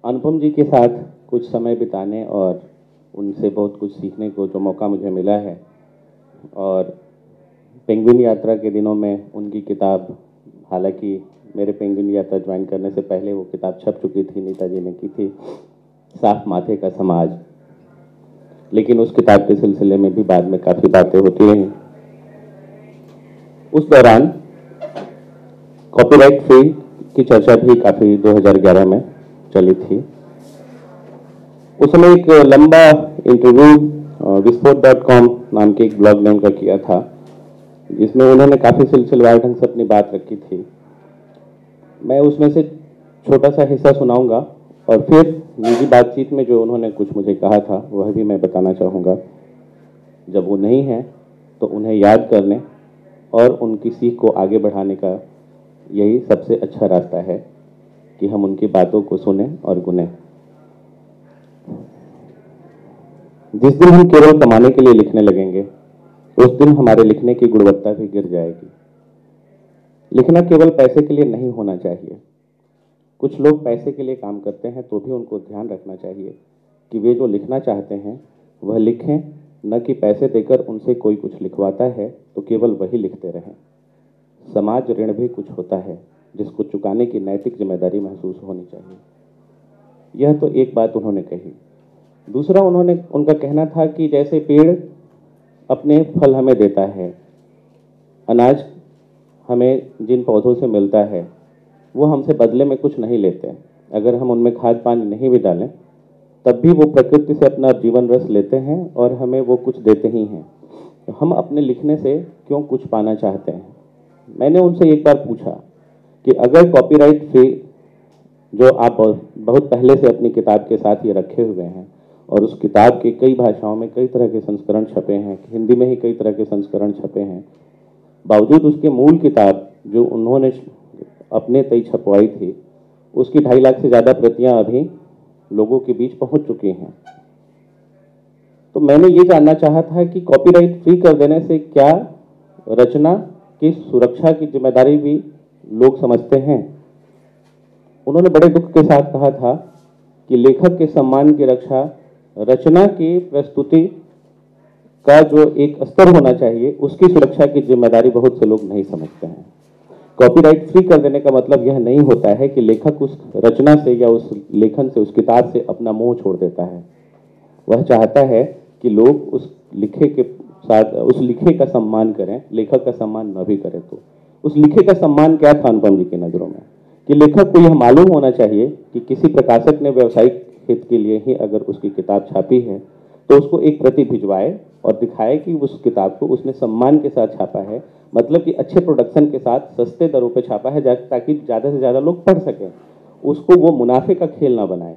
अनुपम जी के साथ कुछ समय बिताने और उनसे बहुत कुछ सीखने को जो मौका मुझे मिला है, और पेंगुइन यात्रा के दिनों में उनकी किताब, हालांकि मेरे पेंगुइन यात्रा ज्वाइन करने से पहले वो किताब छप चुकी थी, नीता जी ने की थी, साफ माथे का समाज, लेकिन उस किताब के सिलसिले में भी बाद में काफ़ी बातें होती रहीं। उस दौरान कॉपीराइट फ्री की चर्चा भी काफ़ी 2011 में चली थी। उस समय एक लंबा इंटरव्यू विस्फोट.com नाम के एक ब्लॉग ने उनका किया था, जिसमें उन्होंने काफ़ी सिलसिलेवार ढंग से अपनी बात रखी थी। मैं उसमें से छोटा सा हिस्सा सुनाऊंगा और फिर निजी बातचीत में जो उन्होंने कुछ मुझे कहा था वह भी मैं बताना चाहूँगा। जब वो नहीं है तो उन्हें याद करने और उनकी सीख को आगे बढ़ाने का यही सबसे अच्छा रास्ता है कि हम उनकी बातों को सुने और गुनें। जिस दिन हम केवल कमाने के लिए लिखने लगेंगे, उस दिन हमारे लिखने की गुणवत्ता भी गिर जाएगी। लिखना केवल पैसे के लिए नहीं होना चाहिए। कुछ लोग पैसे के लिए काम करते हैं, तो भी उनको ध्यान रखना चाहिए कि वे जो लिखना चाहते हैं वह लिखें, न कि पैसे देकर उनसे कोई कुछ लिखवाता है तो केवल वही लिखते रहें। समाज ऋण भी कुछ होता है जिसको चुकाने की नैतिक जिम्मेदारी महसूस होनी चाहिए। यह तो एक बात उन्होंने कही। दूसरा, उनका कहना था कि जैसे पेड़ अपने फल हमें देता है, अनाज हमें जिन पौधों से मिलता है वो हमसे बदले में कुछ नहीं लेते। अगर हम उनमें खाद पानी नहीं भी डालें तब भी वो प्रकृति से अपना जीवन रस लेते हैं और हमें वो कुछ देते ही हैं। तो हम अपने लिखने से क्यों कुछ पाना चाहते हैं? मैंने उनसे एक बार पूछा कि अगर कॉपीराइट फ्री, जो आप बहुत पहले से अपनी किताब के साथ ये रखे हुए हैं और उस किताब के कई भाषाओं में कई तरह के संस्करण छपे हैं, हिंदी में ही कई तरह के संस्करण छपे हैं, बावजूद उसके मूल किताब जो उन्होंने अपने तय छपवाई थी, उसकी 2.5 लाख से ज़्यादा प्रतियां अभी लोगों के बीच पहुंच चुकी हैं। तो मैंने ये जानना चाहा था कि कॉपीराइट फ्री कर देने से क्या रचना की सुरक्षा की जिम्मेदारी भी लोग समझते हैं? उन्होंने बड़े दुख के साथ कहा था कि लेखक के सम्मान की रक्षा रचना की प्रस्तुति का जो एक स्तर होना चाहिए उसकी सुरक्षा की जिम्मेदारी बहुत से लोग नहीं समझते हैं। कॉपीराइट फ्री कर देने का मतलब यह नहीं होता है कि लेखक उस रचना से या उस लेखन से, उस किताब से अपना मोह छोड़ देता है। वह चाहता है कि लोग उस लिखे के साथ उस लिखे का सम्मान करें, लेखक का सम्मान न भी करें। तो उस लिखे का सम्मान क्या था अनुपम जी की नज़रों में? कि लेखक को यह मालूम होना चाहिए कि किसी प्रकाशक ने व्यावसायिक हित के लिए ही अगर उसकी किताब छापी है तो उसको एक प्रति भिजवाए और दिखाए कि उस किताब को उसने सम्मान के साथ छापा है, मतलब कि अच्छे प्रोडक्शन के साथ सस्ते दरों पे छापा है ताकि ज़्यादा से ज़्यादा लोग पढ़ सकें, उसको वो मुनाफे का खेल ना बनाए।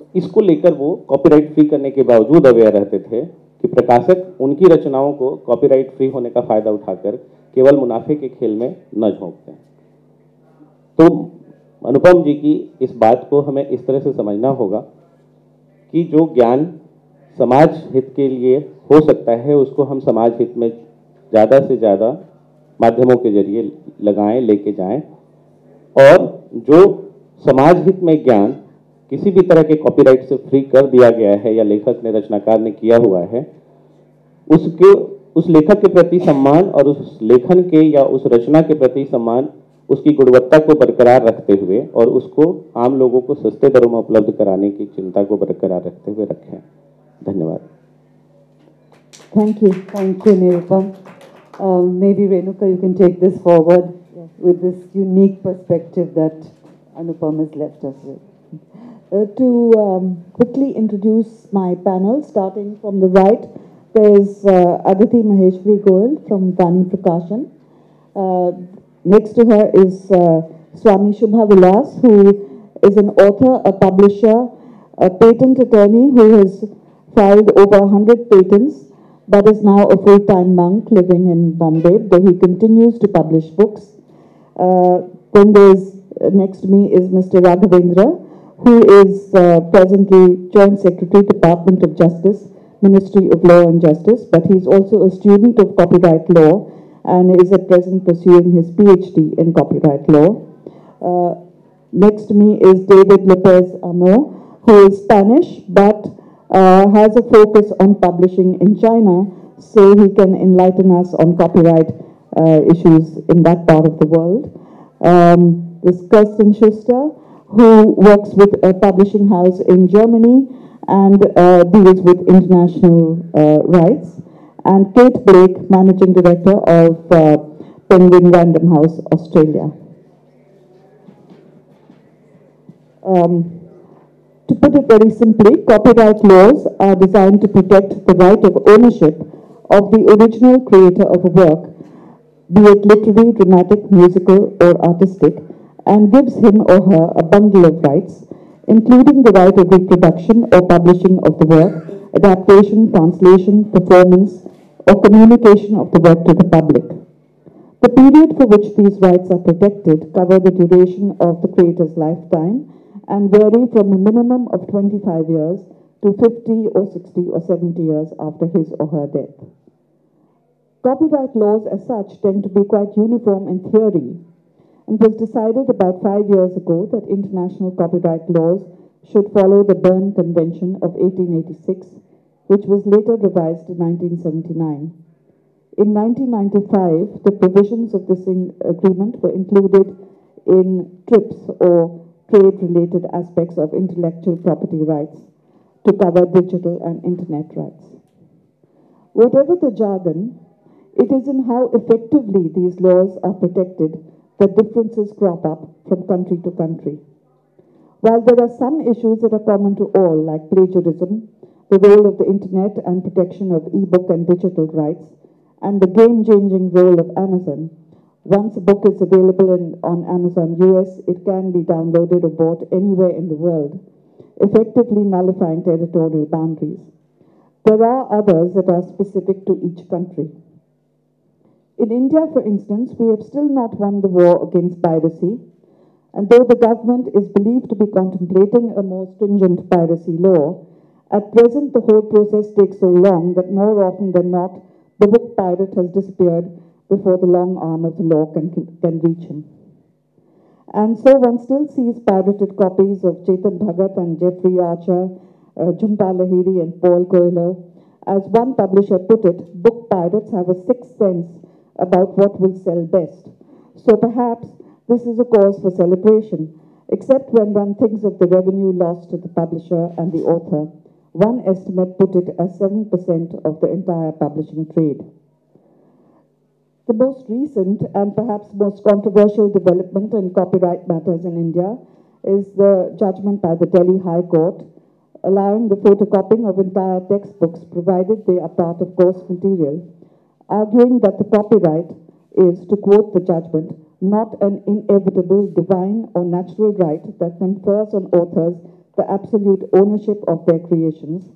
तो इसको लेकर वो कॉपीराइट फ्री करने के बावजूद अवेयर रहते थे कि प्रकाशक उनकी रचनाओं को कॉपीराइट फ्री होने का फ़ायदा उठाकर केवल मुनाफे के खेल में न झोंकते हैं। तो अनुपम जी की इस बात को हमें इस तरह से समझना होगा कि जो ज्ञान समाज हित के लिए हो सकता है उसको हम समाज हित में ज़्यादा से ज़्यादा माध्यमों के जरिए लगाएं, लेके जाएं, और जो समाज हित में ज्ञान किसी भी तरह के कॉपीराइट से फ्री कर दिया गया है या लेखक ने, रचनाकार ने किया हुआ है, उसके उस लेखक के प्रति सम्मान और उस लेखन के या उस रचना के प्रति सम्मान, उसकी गुणवत्ता को बरकरार रखते हुए और उसको आम लोगों को सस्ते दरों में उपलब्ध कराने की चिंता को बरकरार रखते हुए रखें। धन्यवाद। Thank you, Nirupam. Maybe Renuka, you can take this forward with this unique perspective that Anupam has left us with. To quickly introduce my panel, starting from the right, there's Aditi Maheshwari-Goyal from Vani Prakashan. Next to her is Swami Shubha Vilas, who is an author, a publisher, a patent attorney who has filed over 100 patents, but is now a full-time monk living in Bombay, though he continues to publish books. Then there's, next to me is Mr. Raghavender, who is presently Joint Secretary, Department of Justice, Ministry of Law and Justice, but he's also a student of copyright law and is at present pursuing his PhD in copyright law. Next to me is David Lopez Amo, who is Spanish but has a focus on publishing in China, so he can enlighten us on copyright issues in that part of the world. There's Kerstin Schuster, who works with a publishing house in Germany and deals with international rights. And Cate Blake, Managing Director of Penguin Random House, Australia. To put it very simply, copyright laws are designed to protect the right of ownership of the original creator of a work, be it literary, dramatic, musical, or artistic, and gives him or her a bundle of rights, including the right of reproduction or publishing of the work, adaptation, translation, performance, or communication of the work to the public. The period for which these rights are protected cover the duration of the creator's lifetime and vary from a minimum of 25 years to 50 or 60 or 70 years after his or her death. Copyright laws as such tend to be quite uniform in theory, and was decided about 5 years ago that international copyright laws should follow the Berne Convention of 1886, which was later revised in 1979. In 1995, the provisions of this agreement were included in TRIPS, or trade-related aspects of intellectual property rights, to cover digital and internet rights. Whatever the jargon, it is in how effectively these laws are protected that differences crop up from country to country. While there are some issues that are common to all, like plagiarism, the role of the internet and protection of e-book and digital rights, and the game-changing role of Amazon, once a book is available on Amazon US, it can be downloaded or bought anywhere in the world, effectively nullifying territorial boundaries. There are others that are specific to each country. In India, for instance, we have still not won the war against piracy, and though the government is believed to be contemplating a more stringent piracy law, at present the whole process takes so long that more often than not, the book pirate has disappeared before the long arm of the law can reach him. And so one still sees pirated copies of Chetan Bhagat and Jeffrey Archer, Jhumpa Lahiri and Paul Coelho. As one publisher put it, book pirates have a sixth sense about what will sell best. So perhaps this is a cause for celebration, except when one thinks of the revenue lost to the publisher and the author. One estimate put it as 7% of the entire publishing trade. The most recent and perhaps most controversial development in copyright matters in India is the judgment by the Delhi High Court allowing the photocopying of entire textbooks provided they are part of course material, arguing that the copyright is, to quote the judgment, not an inevitable divine or natural right that confers on authors the absolute ownership of their creations,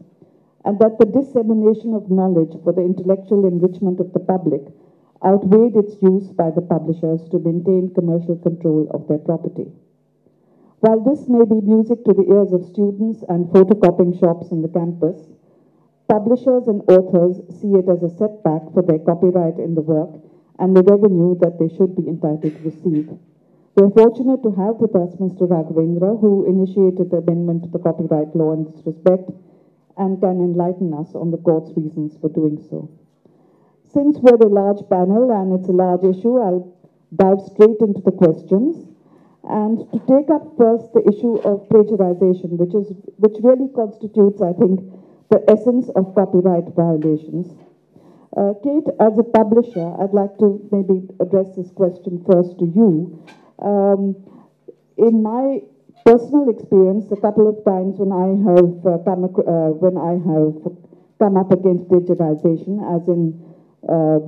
and that the dissemination of knowledge for the intellectual enrichment of the public outweighed its use by the publishers to maintain commercial control of their property. While this may be music to the ears of students and photocopying shops in the campus, publishers and authors see it as a setback for their copyright in the work and the revenue that they should be entitled to receive. We are fortunate to have with us Mr. Raghavender, who initiated the amendment to the copyright law in this respect and can enlighten us on the court's reasons for doing so. Since we're a large panel and it's a large issue, I'll dive straight into the questions. And to take up first the issue of plagiarization, which really constitutes, I think, the essence of copyright violations. Cate, as a publisher, I'd like to maybe address this question first to you. In my personal experience, a couple of times when I have come up against plagiarization, as in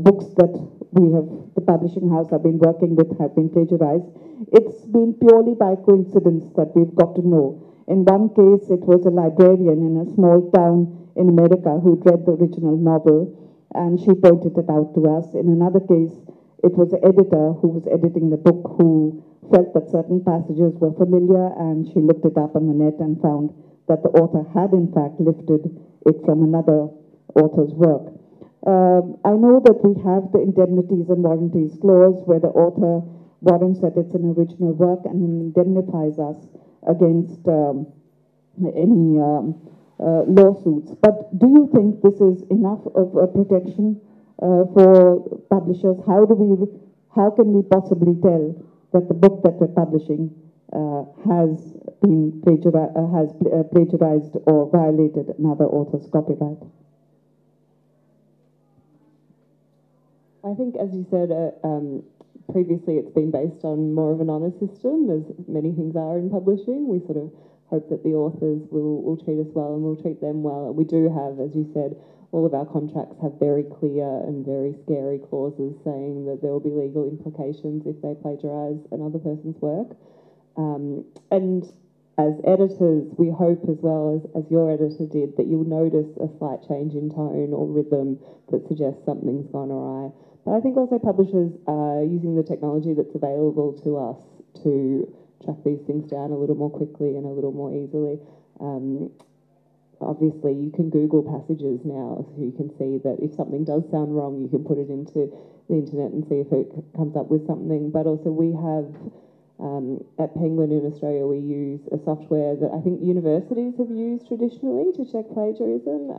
books that the publishing house I've been working with have been plagiarized, it's been purely by coincidence that we've got to know. In one case, it was a librarian in a small town in America who'd read the original novel, and she pointed it out to us. In another case, it was an editor who was editing the book who felt that certain passages were familiar, and she looked it up on the net and found that the author had in fact lifted it from another author's work. I know that we have the indemnities and warranties clause where the author warrants that it's an original work and indemnifies us against any lawsuits. But do you think this is enough of a protection for publishers? How can we possibly tell that the book that we're publishing has been plagiarized or violated another author's copyright? I think, as you said, previously it's been based on more of an honour system, as many things are in publishing. We sort of hope that the authors will treat us well and we'll treat them well. And we do have, as you said, all of our contracts have very clear and very scary clauses saying that there will be legal implications if they plagiarise another person's work. And as editors, we hope as well as your editor did, that you'll notice a slight change in tone or rhythm that suggests something's gone awry. But I think also publishers are using the technology that's available to us to track these things down a little more quickly and a little more easily. Obviously, you can Google passages now, so you can see that if something does sound wrong, you can put it into the internet and see if it comes up with something. But also we have, at Penguin in Australia, we use a software that I think universities have used traditionally to check plagiarism.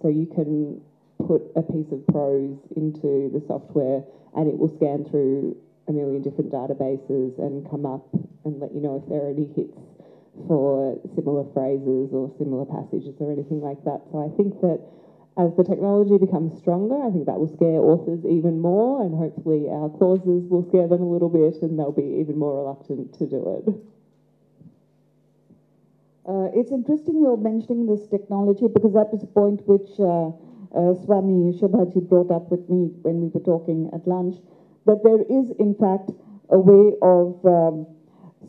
So you can put a piece of prose into the software and it will scan through a million different databases and come up and let you know if there are any hits for similar phrases or similar passages or anything like that. So I think that as the technology becomes stronger, I think that will scare authors even more, and hopefully our clauses will scare them a little bit and they'll be even more reluctant to do it. It's interesting you're mentioning this technology, because that was a point which Swami Shubhaji brought up with me when we were talking at lunch, that there is in fact a way of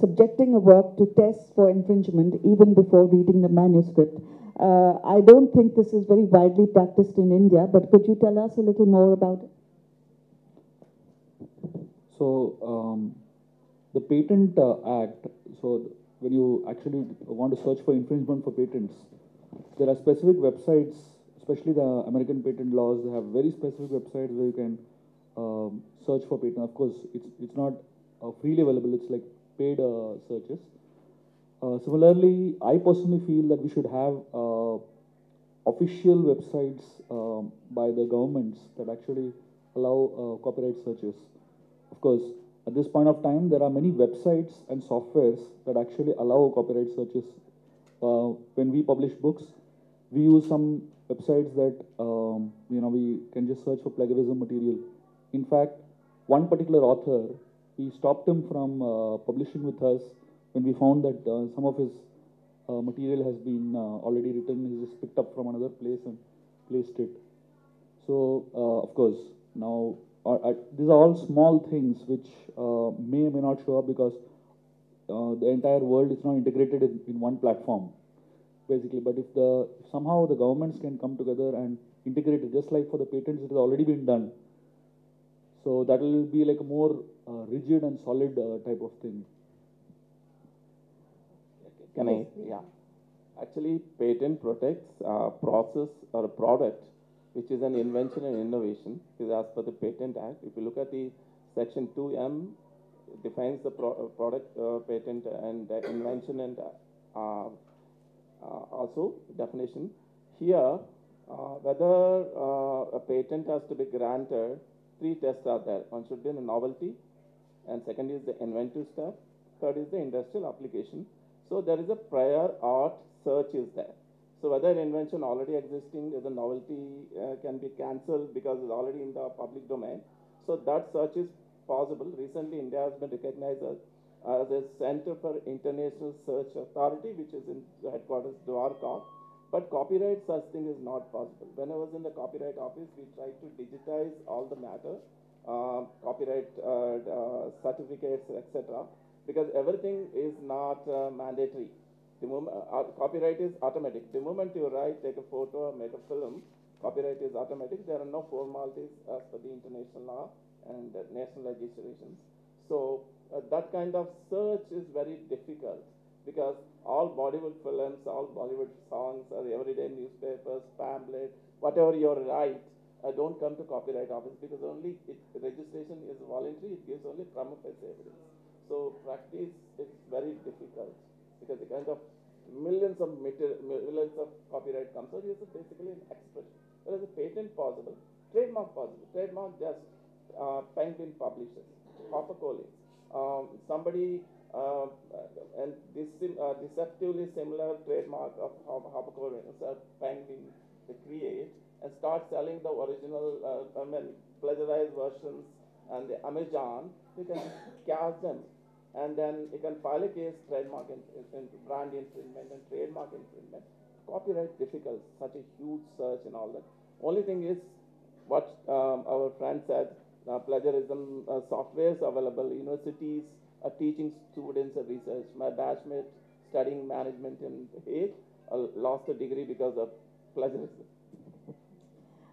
subjecting a work to tests for infringement even before reading the manuscript. I don't think this is very widely practiced in India, but could you tell us a little more about it? So, the Patent Act, so when you actually want to search for infringement for patents, there are specific websites, especially the American patent laws, they have very specific websites where you can search for patent. Of course, it's not freely available, it's like paid searches. Similarly, I personally feel that we should have official websites by the governments that actually allow copyright searches. Of course, at this point of time, there are many websites and softwares that actually allow copyright searches. When we publish books, we use some websites that we can just search for plagiarism material. In fact, one particular author, we stopped him from publishing with us when we found that some of his material has been already written. He just picked up from another place and placed it. So, of course, now these are all small things which may or may not show up because the entire world is now integrated in one platform, basically. But if somehow the governments can come together and integrate it, just like for the patents, it has already been done. So that will be like a more rigid and solid type of thing. Can I? Yeah. Actually, patent protects a process or a product which is an invention and innovation, is as per the Patent Act. If you look at the Section 2M, it defines the product, patent, and invention, and also definition. Here, whether a patent has to be granted, three tests are there. One should be the novelty, and second is the inventive step, third is the industrial application. So there is a prior art search is there. So whether an invention already existing, the novelty can be cancelled because it's already in the public domain. So that search is possible. Recently, India has been recognized as a Center for International Search Authority, which is in the headquarters Dwarka. But copyright such thing is not possible. When I was in the copyright office, we tried to digitize all the matter, copyright certificates, etc. Because everything is not mandatory. The moment, copyright is automatic. The moment you write, take a photo, or make a film, copyright is automatic. There are no formalities as per the international law and national legislations. So that kind of search is very difficult because all Bollywood films, all Bollywood songs, or everyday newspapers, pamphlets, whatever you write, don't come to copyright office because only registration is voluntary. It gives only prima facie evidence. So practice is very difficult because the kind of millions of copyright comes out is basically an expression. There is a patent possible, trademark possible. Trademark just Penguin publishers, HarperCollins. Somebody and this deceptively similar trademark of HarperCollins, Penguin, they create and start selling the original, plagiarized versions and the Amazon, you can catch them. And then you can file a case, trademark brand infringement and trademark infringement. Copyright difficult, such a huge search and all that. Only thing is, what our friend said, plagiarism software is available. Universities are teaching students of research. My batchmate studying management in Hague lost a degree because of plagiarism.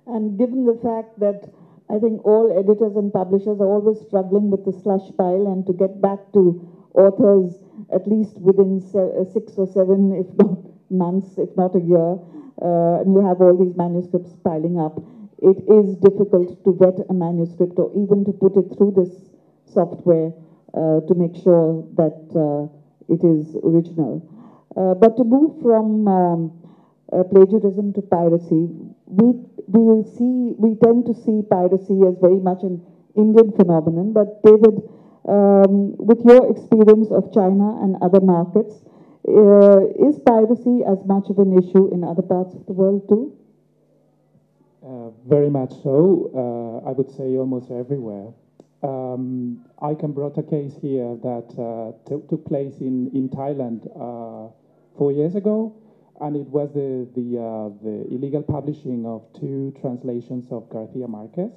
And given the fact that I think all editors and publishers are always struggling with the slush pile, and to get back to authors at least within 6 or 7, if not months, if not a year, and you have all these manuscripts piling up, it is difficult to vet a manuscript or even to put it through this software to make sure that it is original. But to move from plagiarism to piracy, we tend to see piracy as very much an Indian phenomenon. But David, with your experience of China and other markets, is piracy as much of an issue in other parts of the world too? Very much so. I would say almost everywhere. I can brought a case here that took place in Thailand 4 years ago. And it was the illegal publishing of 2 translations of Garcia Marquez.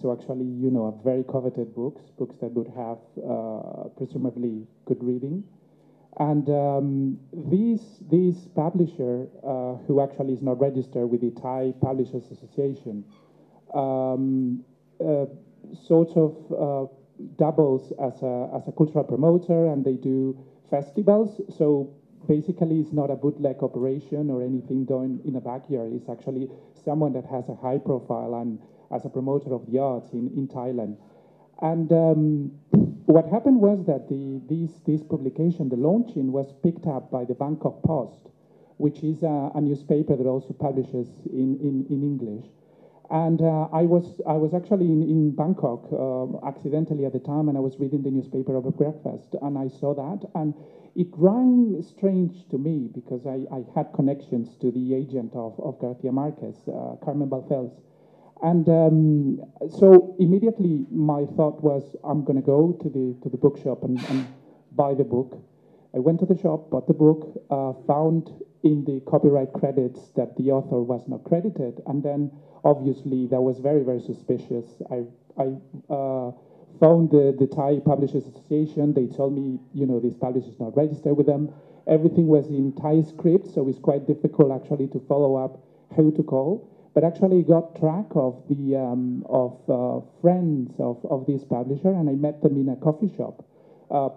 So actually, very coveted books that would have presumably good reading. And this publisher, who actually is not registered with the Thai Publishers Association, sort of doubles as a cultural promoter, and they do festivals. So basically, it's not a bootleg operation or anything done in a backyard. It's actually someone that has a high profile and as a promoter of the arts in Thailand. And what happened was that this publication, the launching, was picked up by the Bangkok Post, which is a newspaper that also publishes in English. And I was actually in Bangkok accidentally at the time, and I was reading the newspaper over breakfast, and I saw that, and it rang strange to me because I had connections to the agent of Garcia Marquez, Carmen Balfels. And so immediately my thought was, I'm going to go to the bookshop and buy the book. I went to the shop, bought the book, found in the copyright credits that the author was not credited, and then obviously that was very, very suspicious. I found the Thai Publishers Association. They told me, this publisher is not registered with them. Everything was in Thai script, so it's quite difficult actually to follow up how to call. But actually got track of the friends of this publisher, and I met them in a coffee shop,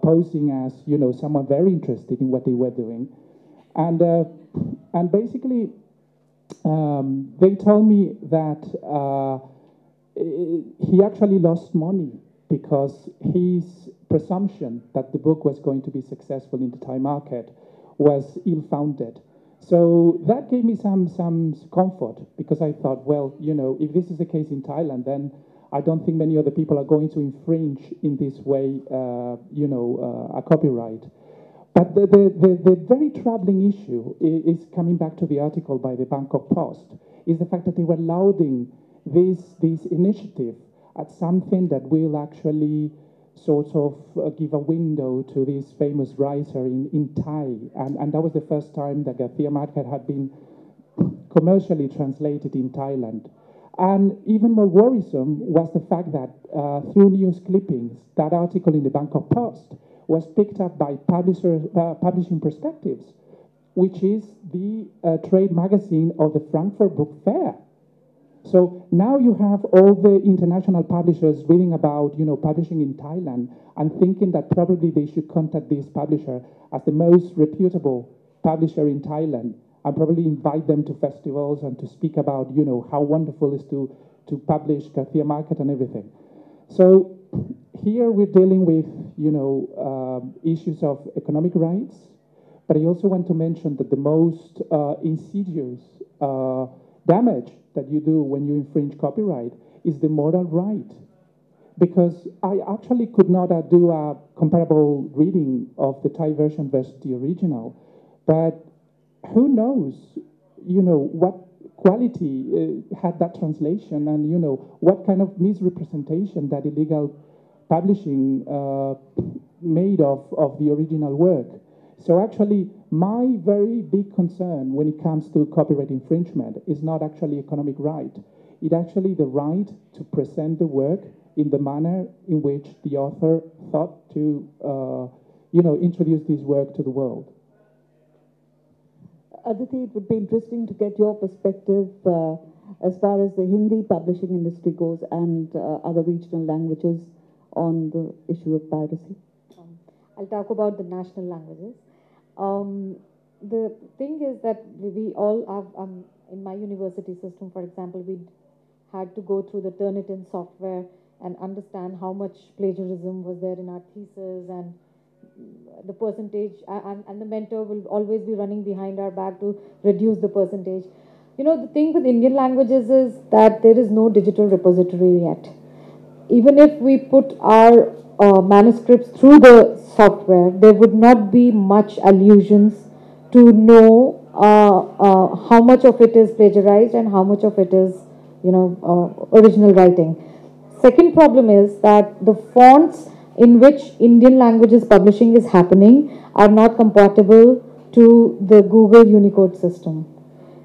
posing as someone very interested in what they were doing, and basically they told me that he actually lost money because his presumption that the book was going to be successful in the Thai market was ill-founded. So that gave me some comfort, because I thought, well, if this is the case in Thailand, then I don't think many other people are going to infringe in this way, a copyright. But the very troubling issue is coming back to the article by the Bangkok Post, is the fact that they were lauding this initiative at something that will actually sort of give a window to this famous writer in Thai. And that was the first time that Garcia Marquez had been commercially translated in Thailand. And even more worrisome was the fact that through news clippings, that article in the Bangkok Post was picked up by Publishing Perspectives, which is the trade magazine of the Frankfurt Book Fair. So now you have all the international publishers reading about, publishing in Thailand and thinking that probably they should contact this publisher as the most reputable publisher in Thailand and probably invite them to festivals and to speak about, how wonderful it is to to publish Garcia Market and everything. So here we're dealing with, issues of economic rights, but I also want to mention that the most insidious damage that you do when you infringe copyright is the moral right. Because I actually could not do a comparable reading of the Thai version versus the original, but who knows, what quality had that translation, and what kind of misrepresentation that illegal publishing made of the original work. So actually, my very big concern when it comes to copyright infringement is not actually economic right. It's actually the right to present the work in the manner in which the author thought to, introduce this work to the world. Aditi, it would be interesting to get your perspective as far as the Hindi publishing industry goes and other regional languages on the issue of piracy. I'll talk about the national languages. The thing is that we all have, in my university system, for example, we had to go through the Turnitin software and understand how much plagiarism was there in our thesis and the percentage, and the mentor will always be running behind our back to reduce the percentage. The thing with Indian languages is that there is no digital repository yet. Even if we put our manuscripts through the software, there would not be much allusions to know how much of it is plagiarized and how much of it is, original writing. Second problem is that the fonts in which Indian languages publishing is happening are not compatible to the Google Unicode system.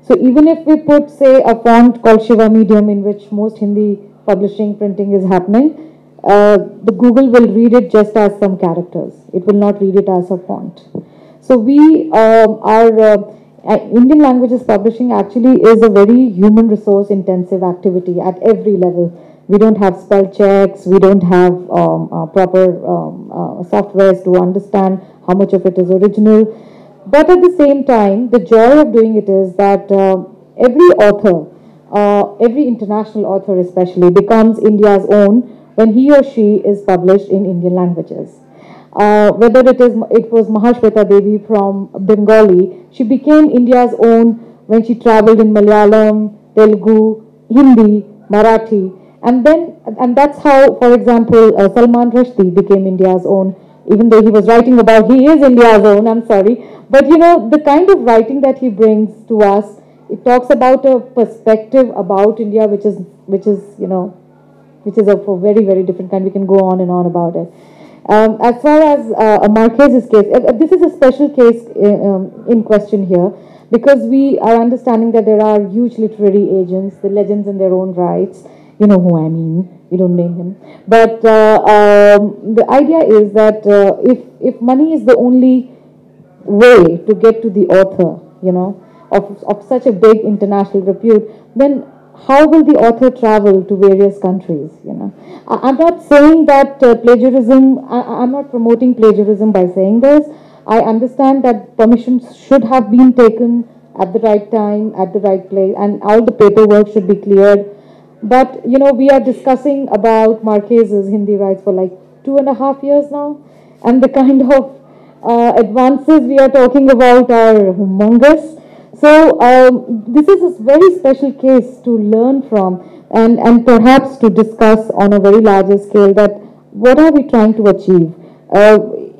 So even if we put, say, a font called Shiva Medium in which most Hindi publishing printing is happening, the Google will read it just as some characters. It will not read it as a font. So Indian languages publishing actually is a very human resource intensive activity at every level. We don't have spell checks, we don't have proper softwares to understand how much of it is original. But at the same time, the joy of doing it is that every author, every international author especially, becomes India's own when he or she is published in Indian languages. Whether it was Maheshwari Devi from Bengali, she became India's own when she traveled in Malayalam, Telugu, Hindi, Marathi. And that's how, for example, Salman Rushdie became India's own, even though he was writing about he is India's own, I'm sorry. But the kind of writing that he brings to us, it talks about a perspective about India, which is of a very, very different kind. We can go on and on about it. As far as Marquez's case, this is a special case in question here, because we are understanding that there are huge literary agents, the legends in their own rights. You know who I mean. We don't name him. But the idea is that if money is the only way to get to the author, of such a big international repute, then how will the author travel to various countries? I'm not saying that plagiarism. I'm not promoting plagiarism by saying this. I understand that permissions should have been taken at the right time, at the right place, and all the paperwork should be cleared. But, we are discussing about Marquez's Hindi rights for like 2.5 years now. And the kind of advances we are talking about are humongous. So this is a very special case to learn from and perhaps to discuss on a very larger scale that what are we trying to achieve?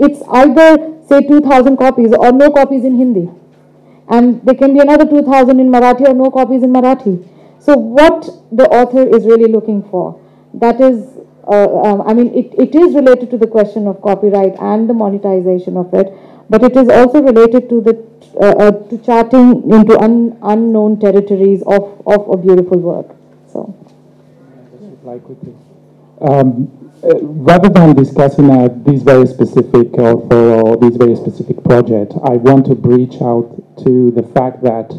It's either, say, 2,000 copies or no copies in Hindi. And there can be another 2,000 in Marathi or no copies in Marathi. So what the author is really looking for, that is, it is related to the question of copyright and the monetization of it, but it is also related to to charting into unknown territories of a beautiful work. So, just reply quickly. Rather than discussing this very specific author or this very specific project, I want to reach out to the fact that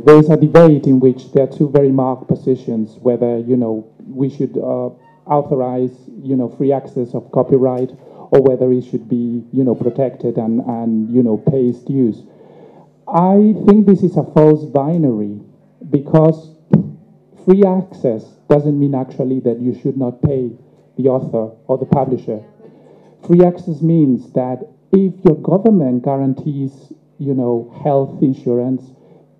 there's a debate in which there are two very marked positions, whether, we should authorize, free access of copyright, or whether it should be, protected and paced use. I think this is a false binary, because free access doesn't mean actually that you should not pay the author or the publisher. Free access means that if your government guarantees, health insurance,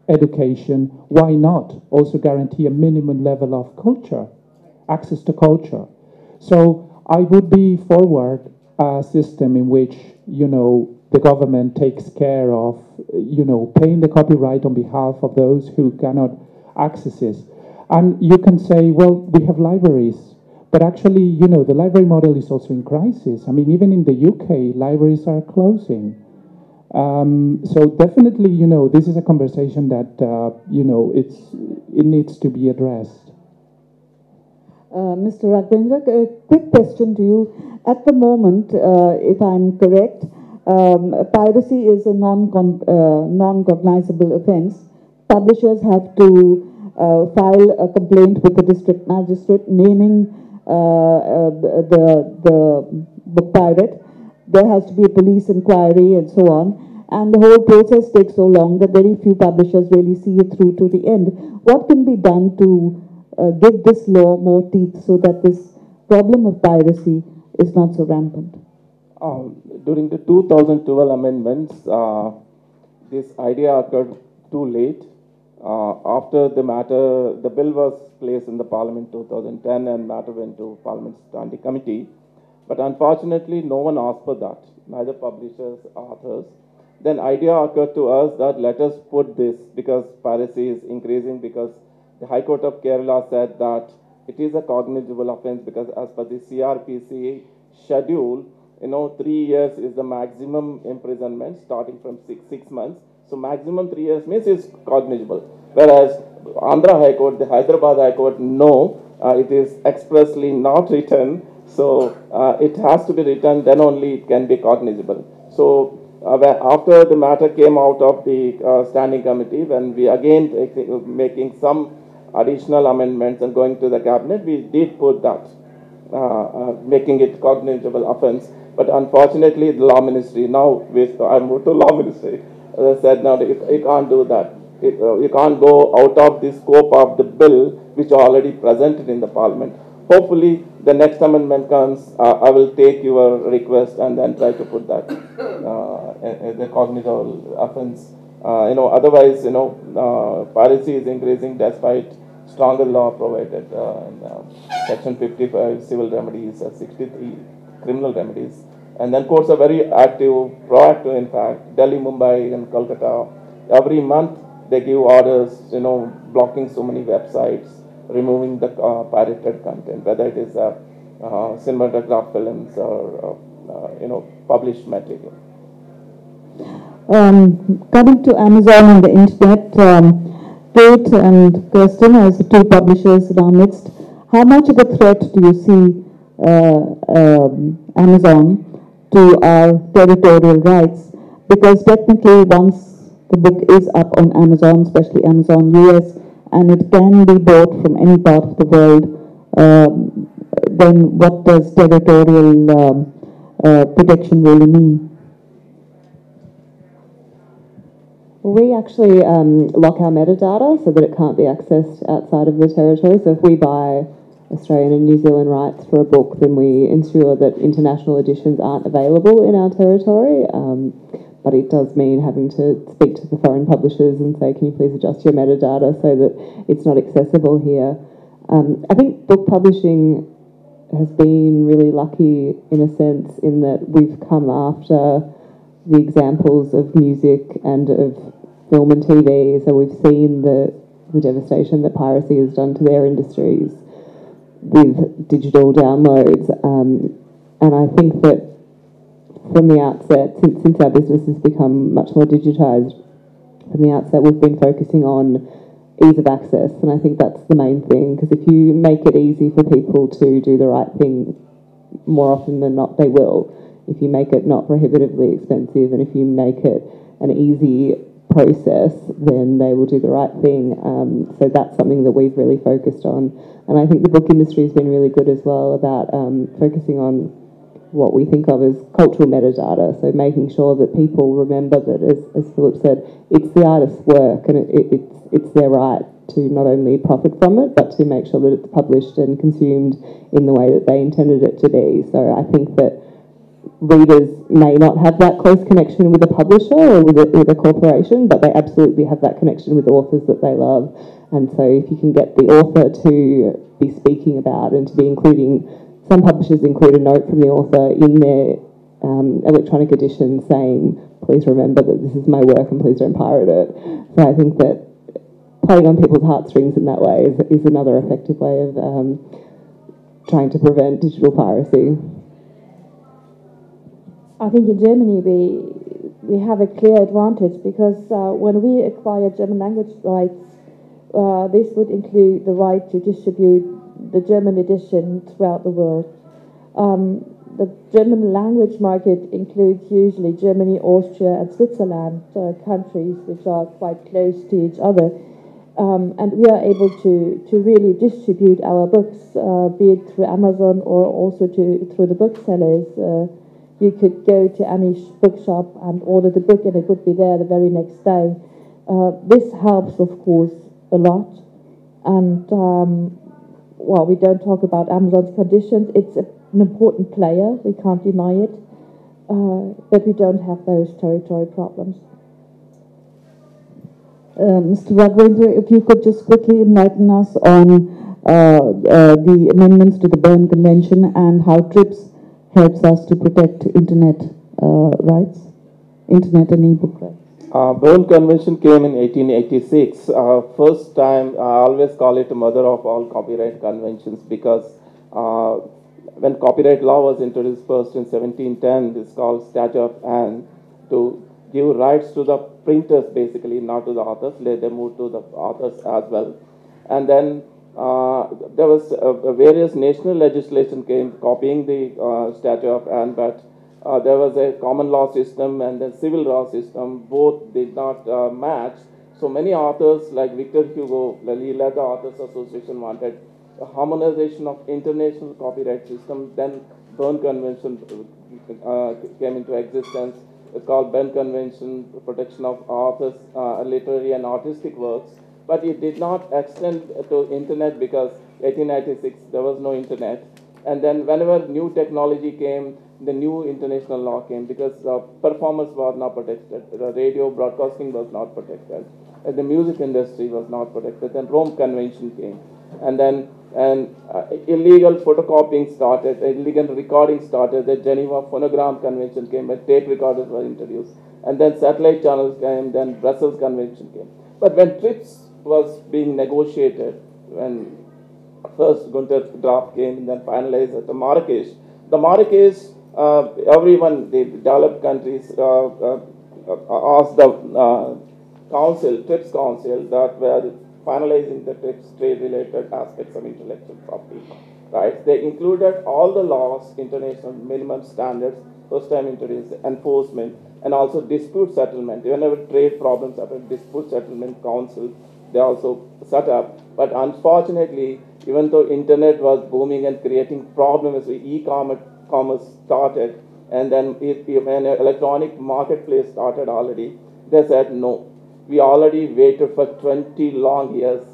education, why not also guarantee a minimum level of culture, access to culture? So I would be forward a system in which, the government takes care of, paying the copyright on behalf of those who cannot access it. And you can say, well, we have libraries, but actually, the library model is also in crisis. I mean, even in the UK, libraries are closing. So definitely, this is a conversation that, it needs to be addressed. Mr. Raghavender, a quick question to you. At the moment, if I'm correct, piracy is a non-cognizable offence. Publishers have to file a complaint with the district magistrate naming the book pirate. There has to be a police inquiry and so on. And the whole process takes so long that very few publishers really see it through to the end. What can be done to give this law more teeth so that this problem of piracy is not so rampant? During the 2012 amendments, this idea occurred too late. After the bill was placed in the Parliament 2010 and matter went to Parliament's Standing Committee. But unfortunately, no one asked for that, neither publishers, authors. Then idea occurred to us that let us put this, because piracy is increasing, because the High Court of Kerala said that it is a cognizable offence, because as per the CRPC schedule, 3 years is the maximum imprisonment starting from six months. So maximum 3 years means it's cognizable. Whereas Andhra High Court, the Hyderabad High Court, no, it is expressly not written. So it has to be written, then only it can be cognizable. So after the matter came out of the standing committee, when we again making some additional amendments and going to the cabinet, we did put that, making it cognizable offence. But unfortunately, the law ministry, now I moved to law ministry, said no, you can't do that. You can't go out of the scope of the bill which are already presented in the Parliament. Hopefully, the next amendment comes, I will take your request and then try to put that the cognizable offence. Otherwise, piracy is increasing despite stronger law provided in Section 55 civil remedies, 63 criminal remedies. And then courts are very active, proactive in fact. Delhi, Mumbai and Kolkata, every month they give orders, blocking so many websites, removing the pirated content, whether it is cinematograph films or, published material. Coming to Amazon and the internet, Cate and Kerstin, as the two publishers in our midst, how much of a threat do you see Amazon to our territorial rights? Because technically, once the book is up on Amazon, especially Amazon US, and it can be bought from any part of the world, then what does territorial protection really mean? We actually lock our metadata so that it can't be accessed outside of the territory. So if we buy Australian and New Zealand rights for a book, then we ensure that international editions aren't available in our territory. But it does mean having to speak to the foreign publishers and say, can you please adjust your metadata so that it's not accessible here. I think book publishing has been really lucky in a sense in that we've come after the examples of music and of film and TV. So we've seen the devastation that piracy has done to their industries with digital downloads. And I think that from the outset, since our business has become much more digitised, from the outset we've been focusing on ease of access, and I think that's the main thing, because if you make it easy for people to do the right thing, more often than not they will. If you make it not prohibitively expensive and if you make it an easy process, then they will do the right thing. So that's something that we've really focused on. And I think the book industry has been really good as well about focusing on what we think of as cultural metadata. So making sure that people remember that, as Philip said, it's the artist's work and it's their right to not only profit from it, but to make sure that it's published and consumed in the way that they intended it to be. So I think that readers may not have that close connection with a publisher or with a corporation, but they absolutely have that connection with authors that they love. And so if you can get the author to be speaking about and to be including, some publishers include a note from the author in their electronic edition saying, please remember that this is my work and please don't pirate it. So I think that playing on people's heartstrings in that way is another effective way of trying to prevent digital piracy. I think in Germany we have a clear advantage because when we acquire German language rights, this would include the right to distribute the German edition throughout the world. The German language market includes usually Germany, Austria, and Switzerland, countries which are quite close to each other. And we are able to really distribute our books, be it through Amazon or also through the booksellers. You could go to any bookshop and order the book and it would be there the very next day. This helps, of course, a lot. And, well, we don't talk about Amazon's conditions. It's an important player, we can't deny it. But we don't have those territory problems. Mr. Raghavender, if you could just quickly enlighten us on the amendments to the Berne Convention and how TRIPS helps us to protect internet rights, internet and e-book rights. Berne Convention came in 1886. First time, I always call it the mother of all copyright conventions because when copyright law was introduced first in 1710, this is called Statute of Anne, to give rights to the printers basically, not to the authors. Later moved to the authors as well. And then there was various national legislation came copying the Statute of Anne, but there was a common law system and a civil law system. Both did not match. So many authors like Victor Hugo, he led the Authors Association, wanted a harmonization of international copyright system. Then Berne Convention came into existence. It's called Berne Convention, Protection of Authors, Literary and Artistic Works. But it did not extend to internet because 1896 there was no internet. And then whenever new technology came, the new international law came because performance was not protected. The radio broadcasting was not protected. The music industry was not protected. Then Rome Convention came. And then illegal photocopying started, illegal recording started. The Geneva Phonogram Convention came, where tape recorders were introduced. And then satellite channels came, then Brussels Convention came. But when TRIPS was being negotiated, when first Gunter draft came and then finalized at the Marrakesh, everyone, the developed countries, asked the council, TRIPS council, that were finalizing the TRIPS trade-related aspects of intellectual property, right? They included all the laws, international minimum standards, first time introduced, enforcement, and also dispute settlement. Whenever trade problems happen, dispute settlement council, they also set up. But unfortunately, even though internet was booming and creating problems, e-commerce started, and then when an electronic marketplace started already, they said no. We already waited for 20 long years.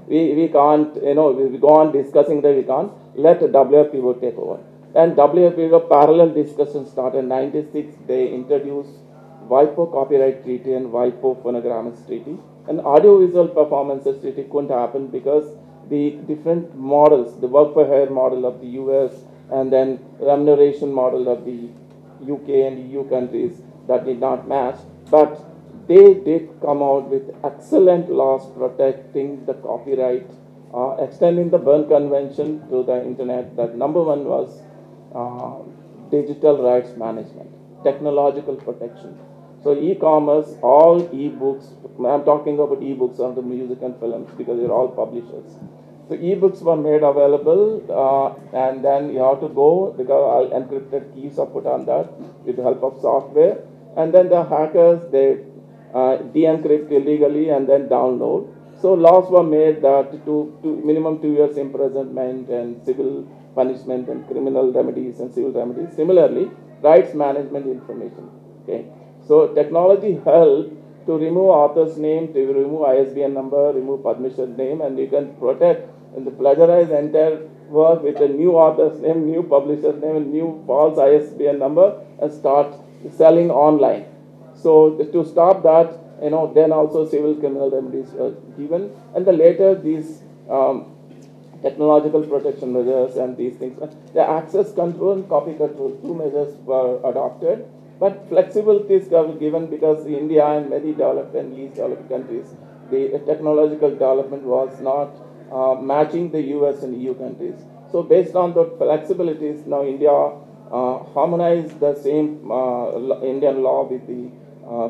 We can't, we go on discussing that we can't. Let WPO take over. And WPO parallel discussion started in 96. They introduced WIPO Copyright Treaty and WIPO Phonograms Treaty. And audiovisual performances treaty couldn't happen because the different models, the work for hire model of the US and then remuneration model of the UK and EU countries, that did not match. But they did come out with excellent laws protecting the copyright, extending the Berne Convention to the internet. That number one was digital rights management, technological protection. So e-commerce, all e-books, I'm talking about e-books on the music and films because they're all publishers. So e-books were made available and then you have to go because all encrypted keys are put on that with the help of software. And then the hackers, they de-encrypt illegally and then download. So laws were made that to minimum 2 years imprisonment and civil punishment and criminal remedies and civil remedies. Similarly, rights management information. Okay. So technology helped to remove author's name, to remove ISBN number, remove publisher's name, and you can protect and plagiarize entire work with a new author's name, new publisher's name, and new false ISBN number, and start selling online. So to stop that, then also civil criminal remedies were given, and the later these technological protection measures and these things, the access control and copy control, two measures were adopted, but flexibilities were given because India and many developed and least developed countries, the technological development was not matching the US and EU countries. So based on the flexibilities, now India harmonized the same Indian law with the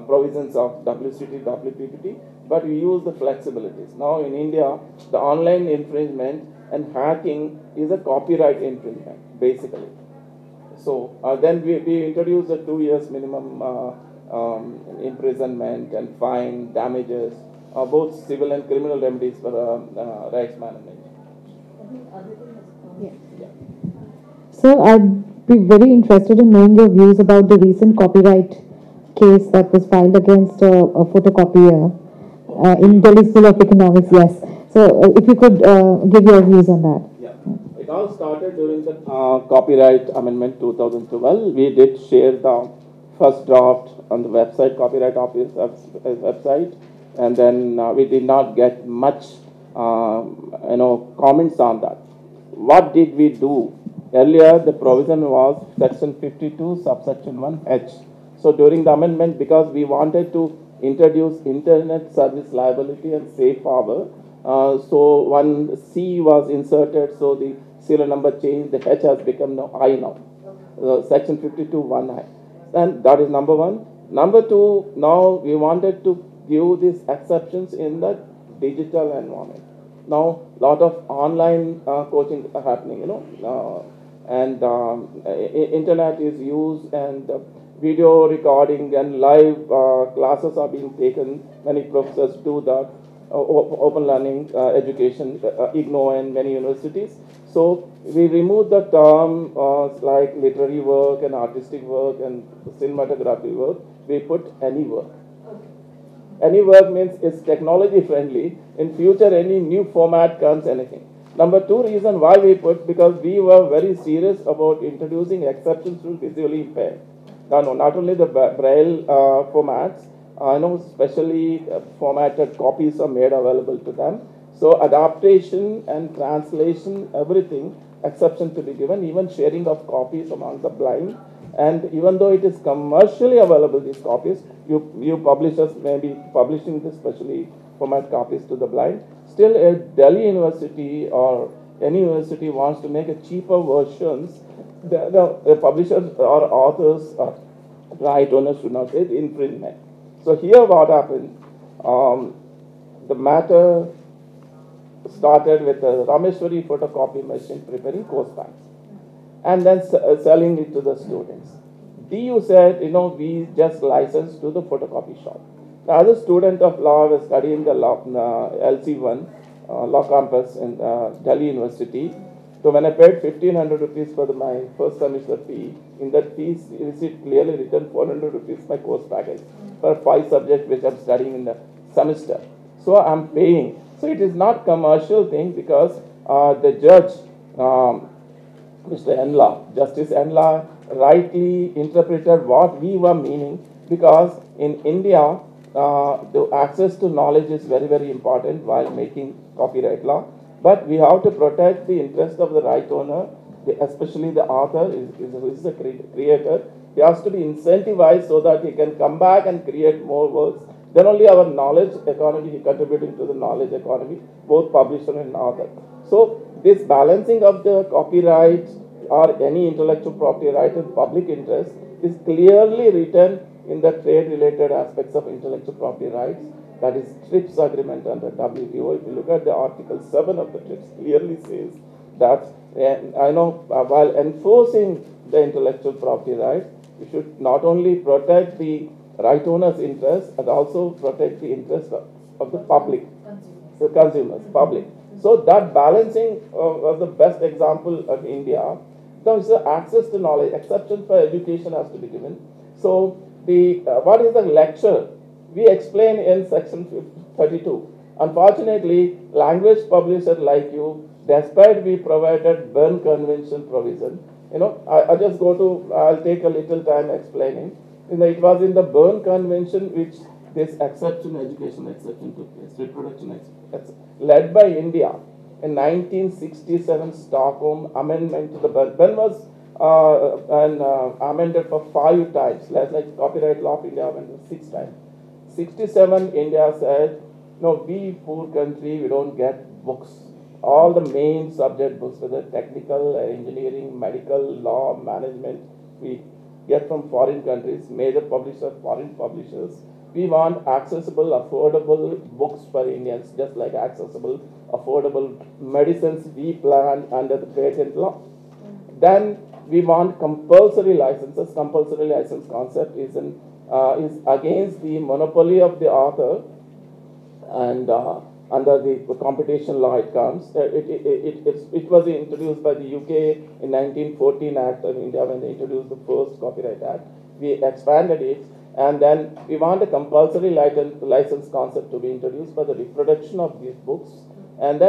provisions of WCT, WPPT, but we use the flexibilities. Now in India, the online infringement and hacking is a copyright infringement, basically. So then we introduced a 2 years minimum imprisonment and fine, damages, both civil and criminal remedies for rights management. So I'd be very interested in knowing your views about the recent copyright case that was filed against a photocopier in Delhi School of Economics. Yes. So if you could give your views on that. Yeah. It all started during the Copyright Amendment 2012. We did share the first draft on the website, Copyright Office website, and then we did not get much, comments on that. What did we do? Earlier, the provision was Section 52, subsection 1H. So during the amendment, because we wanted to introduce internet service liability and safe harbor, so one C was inserted, so the serial number changed, the H has become now I now. Section 52, 1I. And that is number one. Number two, now we wanted to give these exceptions in the digital environment. Now, lot of online coaching are happening, and internet is used, and video recording and live classes are being taken. Many professors do that, open learning education, IGNO and many universities. So we removed the term like literary work and artistic work and cinematography work. We put any work. Any work means it's technology friendly. In future, any new format comes, anything. Number two reason why we put, because we were very serious about introducing exceptions to visually impaired. No, not only the Braille formats, specially formatted copies are made available to them. So adaptation and translation, everything, exception to be given, even sharing of copies among the blind. And even though it is commercially available, these copies, you publishers may be publishing this specially format copies to the blind. Still, a Delhi university or any university wants to make a cheaper versions, the publishers or authors or right owners should not say infringement. So here what happened, the matter started with a Maheshwari photocopy machine preparing course packs and then selling it to the students. DU said, we just licensed to the photocopy shop. Now, as a student of law, I was studying the law, LC1, law campus in Delhi University. So when I paid 1,500 rupees for my first semester fee, in that fee receipt clearly written 400 rupees my course package for 5 subjects which I'm studying in the semester. So I'm paying. So it is not commercial thing because the judge, Mr. Enla, Justice Enla, rightly interpreted what we were meaning, because in India, the access to knowledge is very, very important while making copyright law. But we have to protect the interest of the right owner, especially the author, who is the creator. He has to be incentivized so that he can come back and create more works. Then only our knowledge economy, contributing to the knowledge economy, both publisher and author. So this balancing of the copyright or any intellectual property right in public interest is clearly written in the trade-related aspects of intellectual property rights. That is TRIPS agreement under WTO. If you look at the Article 7 of the TRIPS, clearly says that while enforcing the intellectual property rights, you should not only protect the right owner's interest, but also protect the interest of the public, the consumers, public. So that balancing was the best example of India. Now, the access to knowledge, exception for education has to be given. So what is the lecture? we explain in section 32. Unfortunately, language publisher like you, despite we provided Berne Convention provision, I just I'll take a little time explaining. It was in the Berne Convention which this education exception took place, reproduction exception, led by India in 1967 Stockholm amendment to the Berne. Berne was amended for 5 times, like copyright law of India amended 6 times. 67 India said, no, we poor country, we don't get books. All the main subject books, whether technical, engineering, medical, law, management, we get from foreign countries, major publishers, foreign publishers. We want accessible, affordable books for Indians, just like accessible, affordable medicines we plan under the patent law. Then we want compulsory licenses. Compulsory license concept is against the monopoly of the author, and under the competition law it comes. It was introduced by the UK in 1914 Act of India when they introduced the first Copyright Act. We expanded it, and then we want a compulsory license concept to be introduced for the reproduction of these books, and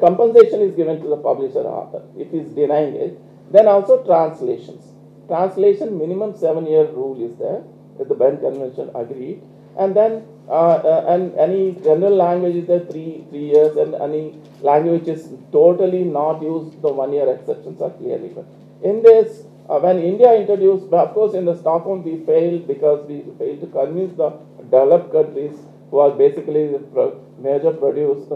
compensation is given to the publisher author if he is denying it. Then also translations. Translation minimum 7-year rule is there, that the Berne Convention agreed, and then and any general language is there 3 years, and any language is totally not used, the 1-year exceptions are clearly given. In this, when India introduced, of course in the Stockholm we failed because we failed to convince the developed countries who are basically the major producers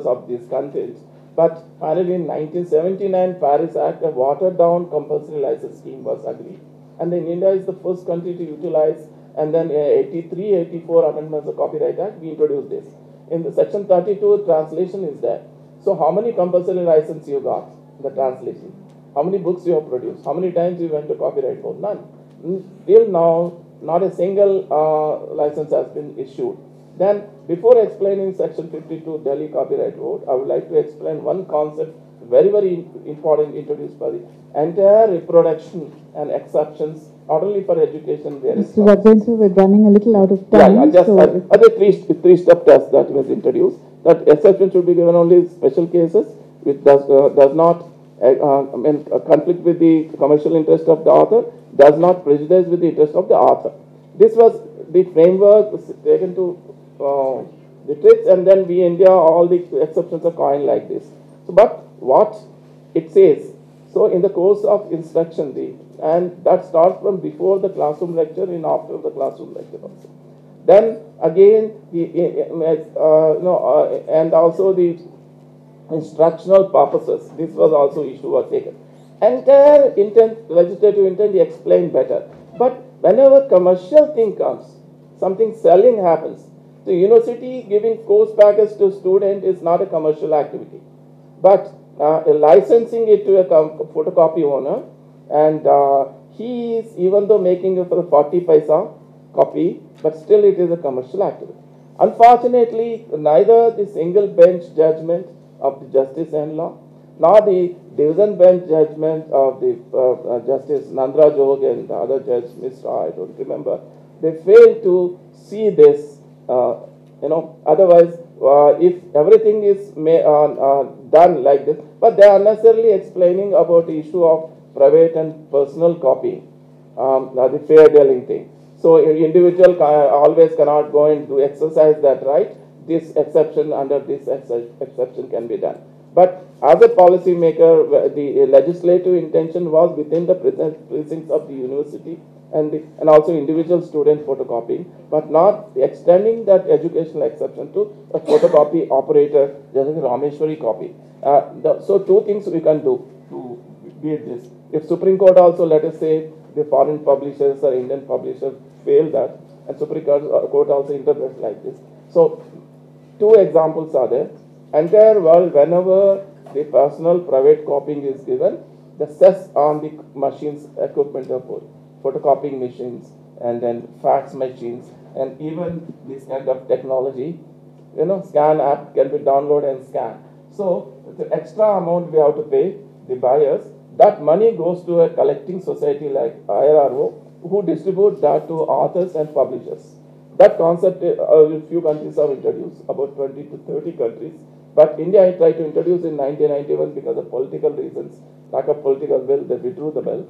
of these countries. But finally in 1979 Paris Act, a watered down compulsory license scheme was agreed. And then India is the first country to utilize, and then 83, 84 amendments of Copyright Act, we introduced this. In the section 32, translation is there. So how many compulsory license you got, the translation? How many books you have produced? How many times you went to Copyright Board? None. Till now, not a single license has been issued. Then, before explaining section 52 Delhi Copyright Board, I would like to explain one concept, very, very important, introduced by the entire reproduction and exceptions, not only for education. Mr. Raghavender, we're running a little out of time. Other three-step test that was introduced, that exception should be given only in special cases, which does not conflict with the commercial interest of the author, does not prejudice with the interest of the author. This was the framework taken to the tricks, and then we India, all the exceptions are coined like this. So, but what it says, so in the course of instruction, and that starts from before the classroom lecture and after the classroom lecture also. Then again, and also the instructional purposes, this was also issue was taken. Entire intent, legislative intent, he explained better. But whenever commercial thing comes, something selling happens, the university giving course package to student is not a commercial activity. But licensing it to a photocopy owner, and he is, even though making it for 40 paisa copy, but still it is a commercial activity. Unfortunately, neither the single bench judgment of the Justice and Law, nor the division bench judgment of the Justice Nandra Jog and the other judge, Mr. I don't remember, they failed to see this, otherwise, if everything is done like this, but they are necessarily explaining about the issue of private and personal copying, the fair dealing thing. So, an individual always cannot go and do exercise that right. This exception, under this exception can be done. But as a policy maker, the legislative intention was within the precincts of the university and also individual student photocopying, but not extending that educational exception to a photocopy operator, just like Maheshwari copy. So two things we can do to beat this. If Supreme Court also, let us say, the foreign publishers or Indian publishers fail that, and Supreme Court also interprets like this. So two examples are there. Entire world, whenever the personal private copying is given, the cess on the machines, equipment of photocopying machines, and then fax machines, and even this kind of technology, scan app can be downloaded and scanned. So the extra amount we have to pay the buyers, that money goes to a collecting society like IRRO, who distribute that to authors and publishers. That concept a few countries have introduced, about 20 to 30 countries. But India tried to introduce in 1991 because of political reasons, lack of political will, they withdrew the bill.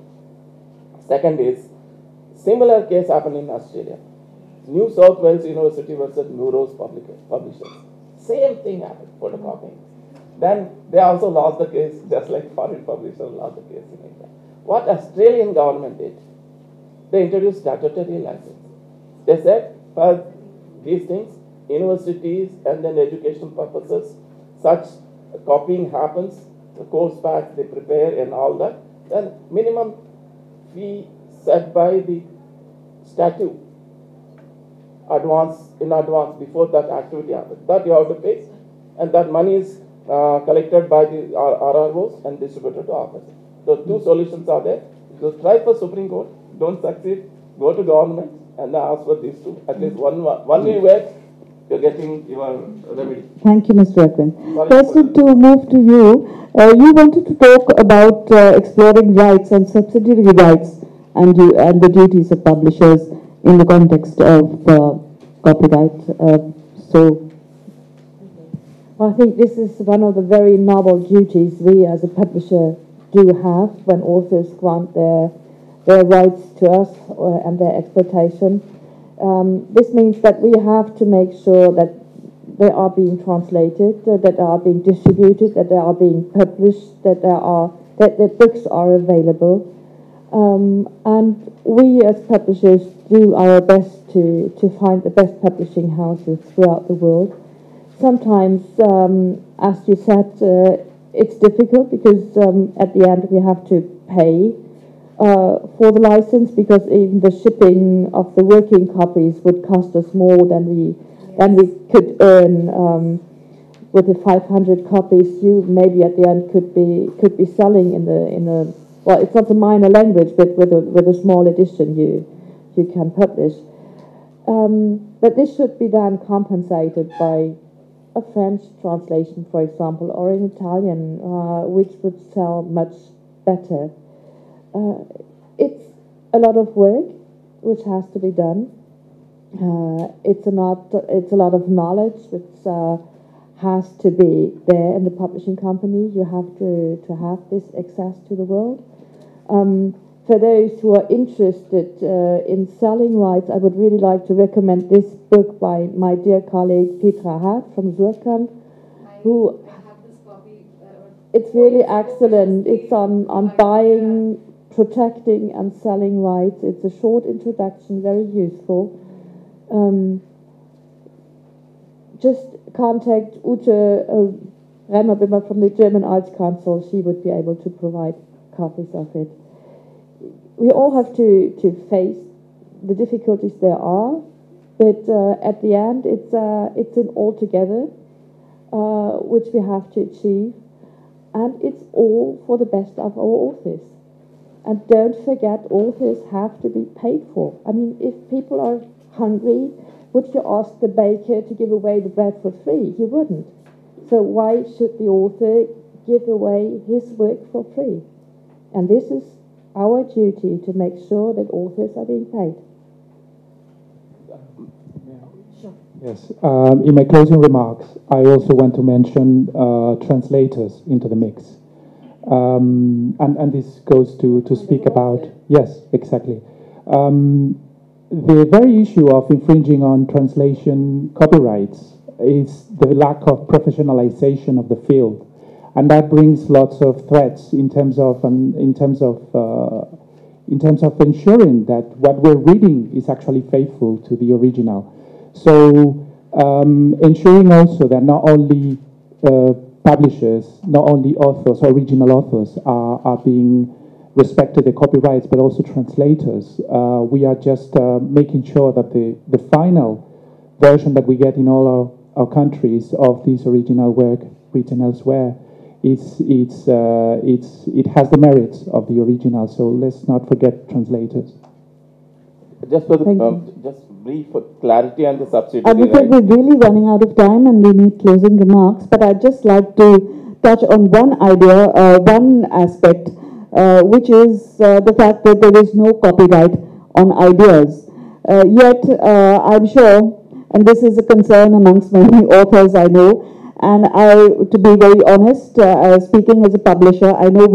Second is, similar case happened in Australia. New South Wales University versus Neuros publishers. Same thing happened, photocopying. Then they also lost the case, just like foreign publishers lost the case in India. What Australian government did, they introduced statutory license. They said, for these things, universities and then educational purposes, such copying happens, the course packs they prepare and all that, then minimum fee set by the statute in advance before that activity happens. That you have to pay, and that money is collected by the RROs and distributed to authors. So two solutions are there. So try for Supreme Court, don't succeed, go to government and ask for these two. At least one way you're getting your remedy. Thank you, Mr. Ekman. Kerstin, to move to you, you wanted to talk about exploring rights and subsidiary rights and the duties of publishers in the context of copyright. Well, I think this is one of the very novel duties we as a publisher do have when authors grant their rights to us and their exploitation. This means that we have to make sure that they are being translated, that they are being distributed, that they are being published, that the books are available. And we as publishers do our best to find the best publishing houses throughout the world. Sometimes, as you said, it's difficult because at the end we have to pay for the license, because even the shipping of the working copies would cost us more than we could earn with the 500 copies. You maybe at the end could be selling in a well, it's not a minor language, but with a small edition you can publish. But this should be then compensated by a French translation, for example, or in Italian, which would sell much better. It's a lot of work which has to be done. It's a lot of knowledge which has to be there in the publishing company. You have to have this access to the world. For those who are interested in selling rights, I would really like to recommend this book by my dear colleague Petra Hart from Zurkam, who it's really excellent. It's on buying, protecting and selling rights. It's a short introduction, very useful. Just contact Ute Reimer-Bimmer from the German Arts Council. She would be able to provide copies of it. We all have to face the difficulties there are, but at the end it's an all-together which we have to achieve, and it's all for the best of our authors. And don't forget, authors have to be paid for. I mean, if people are hungry, would you ask the baker to give away the bread for free? You wouldn't. So why should the author give away his work for free? And this is our duty, to make sure that authors are being paid. Yes. In my closing remarks, I also want to mention translators into the mix. And this goes to speak about... Yes, exactly. The very issue of infringing on translation copyrights is the lack of professionalization of the field. And that brings lots of threats in terms of ensuring that what we're reading is actually faithful to the original. So ensuring also that not only publishers, not only authors, original authors are being respected the copyrights, but also translators. We are just making sure that the final version that we get in all our countries of this original work written elsewhere, it has the merits of the original. So let's not forget translators. Just for just brief for clarity on the subsidiary. Aditi, we're really running out of time and we need closing remarks, but I'd just like to touch on one idea, one aspect, which is the fact that there is no copyright on ideas. Yet, I'm sure, and this is a concern amongst many authors I know, and to be very honest, speaking as a publisher, I know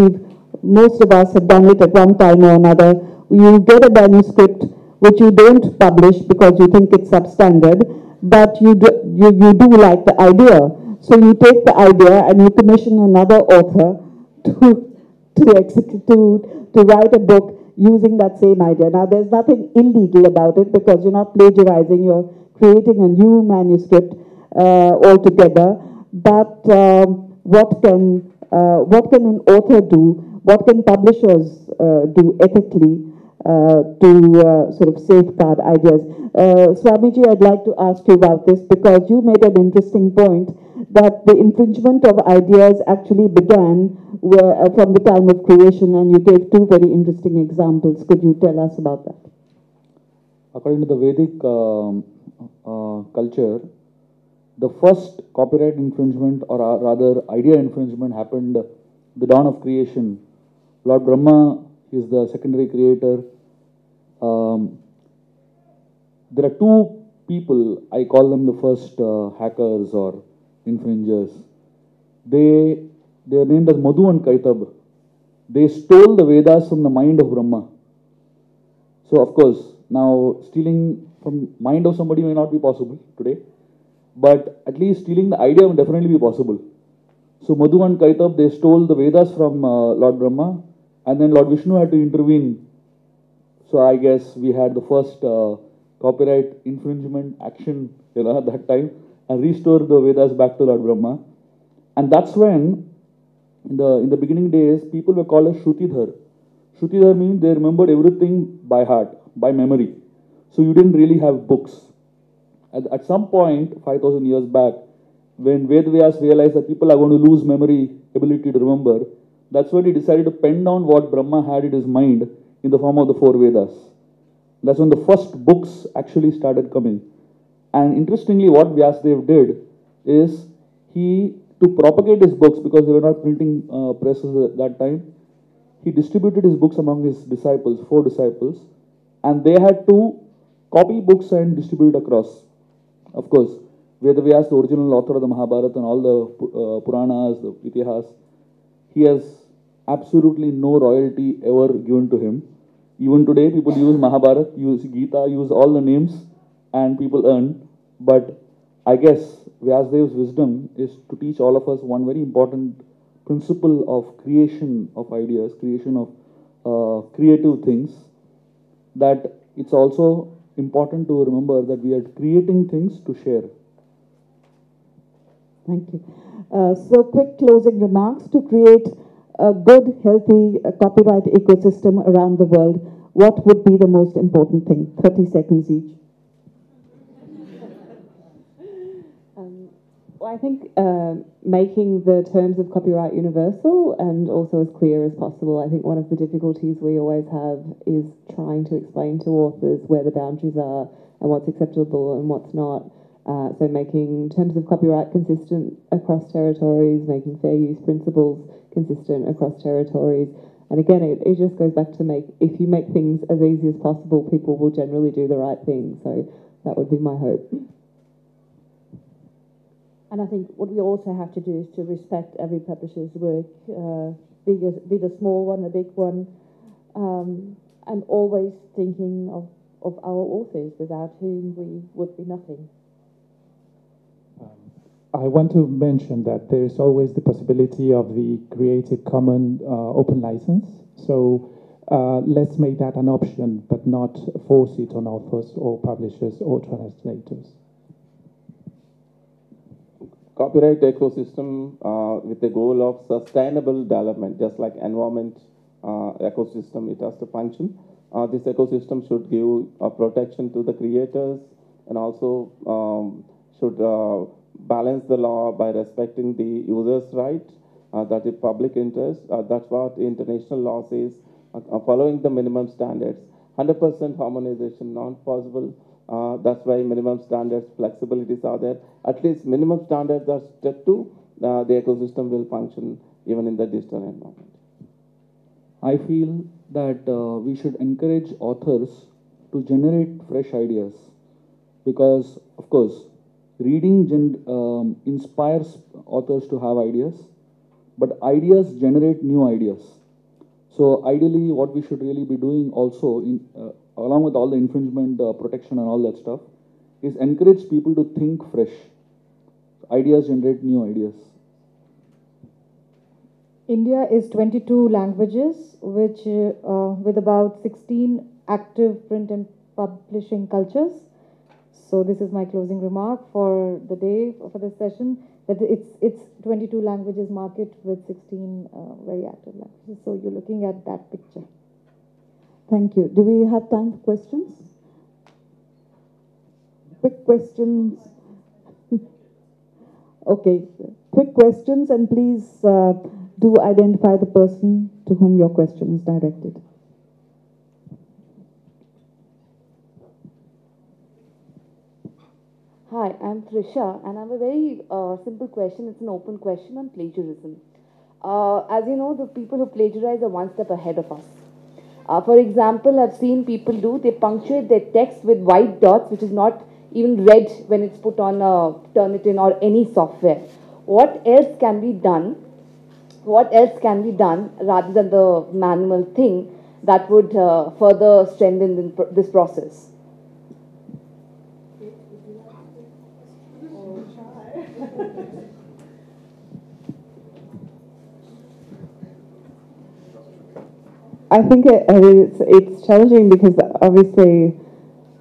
most of us have done it at one time or another. You get a manuscript which you don't publish because you think it's substandard, but you do like the idea. So you take the idea and you commission another author to write a book using that same idea. Now, there's nothing illegal about it because you're not plagiarizing, you're creating a new manuscript altogether. But what can an author do? What can publishers do ethically to sort of safeguard ideas? Swamiji, I'd like to ask you about this because you made an interesting point that the infringement of ideas actually began from the time of creation, and you gave two very interesting examples. Could you tell us about that? According to the Vedic culture, the first copyright infringement, or rather idea infringement, happened the dawn of creation. Lord Brahma is the secondary creator. There are two people, I call them the first hackers or infringers. They are named as Madhu and Kaitab. They stole the Vedas from the mind of Brahma. So of course, now stealing from mind of somebody may not be possible today, but at least stealing the idea will definitely be possible. So Madhu and Kaitab, they stole the Vedas from Lord Brahma, and then Lord Vishnu had to intervene. So I guess we had the first copyright infringement action, at that time, and restore the Vedas back to Lord Brahma. And that's when, in the beginning days, people were called as Shrutidhar. Shrutidhar means they remembered everything by heart, by memory. So you didn't really have books. At some point, 5,000 years back, when Vedvyas realized that people are going to lose memory, ability to remember, that's when he decided to pen down what Brahma had in his mind in the form of the four Vedas. That's when the first books actually started coming. And interestingly, what Vyasadeva did is to propagate his books, because they were not printing presses at that time, he distributed his books among his disciples, 4 disciples, and they had to copy books and distribute across. Of course, Vedavyas, the original author of the Mahabharata and all the Puranas, the Itihas, he has absolutely no royalty ever given to him. Even today, people use Mahabharata, use Gita, use all the names, and people earn. But I guess Vyasadev's wisdom is to teach all of us one very important principle of creation of ideas, creation of creative things, that it's also important to remember that we are creating things to share. Thank you. So quick closing remarks to create a good, healthy copyright ecosystem around the world. What would be the most important thing? 30 seconds each. Well, I think making the terms of copyright universal and also as clear as possible. I think one of the difficulties we always have is trying to explain to authors where the boundaries are and what's acceptable and what's not. So making terms of copyright consistent across territories, making fair use principles consistent across territories. And again, it just goes back to if you make things as easy as possible, people will generally do the right thing. So that would be my hope. And I think what we also have to do is to respect every publisher's work, be the small one, a big one, and always thinking of our authors, without whom we would be nothing. I want to mention that there is always the possibility of the Creative Commons open license. So let's make that an option, but not force it on authors or publishers or translators. Copyright ecosystem with the goal of sustainable development, just like environment ecosystem, it has to function. This ecosystem should give protection to the creators and also should balance the law by respecting the user's right, that is public interest. That's what international law says. Following the minimum standards. 100% harmonization not possible. That's why minimum standards, flexibilities are there. At least minimum standards are step 2. The ecosystem will function even in the digital environment. I feel that we should encourage authors to generate fresh ideas, because of course reading inspires authors to have ideas, but ideas generate new ideas. So ideally, what we should really be doing also, along with all the infringement protection and all that stuff, is encourage people to think fresh. Ideas generate new ideas. India is 22 languages, which with about 16 active print and publishing cultures. So this is my closing remark for the day, for this session, that it's 22 languages market with 16 very active languages. So you're looking at that picture. Thank you. Do we have time for questions? Quick questions. Okay, quick questions, and please do identify the person to whom your question is directed. Hi, I'm Trisha, and I have a very simple question. It's an open question on plagiarism. As you know, the people who plagiarize are one step ahead of us. For example, I've seen people they punctuate their text with white dots, which is not even read when it's put on Turnitin or any software. What else can be done? What else can be done rather than the manual thing that would further strengthen this process? I think it's challenging because obviously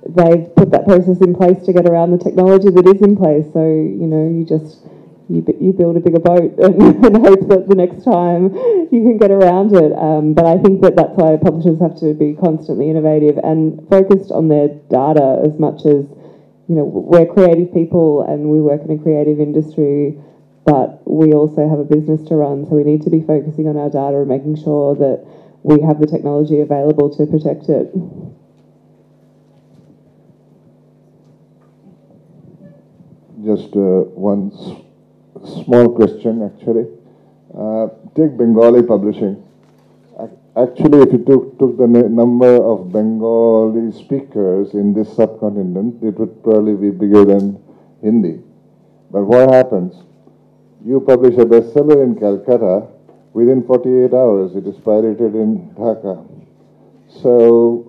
they've put that process in place to get around the technology that is in place. So you build a bigger boat and hope that the next time you can get around it. But I think that's why publishers have to be constantly innovative and focused on their data as much as, we're creative people and we work in a creative industry, but we also have a business to run. So we need to be focusing on our data and making sure that we have the technology available to protect it. Just one small question, actually. Take Bengali publishing. Actually, if you took the number of Bengali speakers in this subcontinent, it would probably be bigger than Hindi. But what happens? You publish a bestseller in Calcutta, within 48 hours it is pirated in Dhaka. So,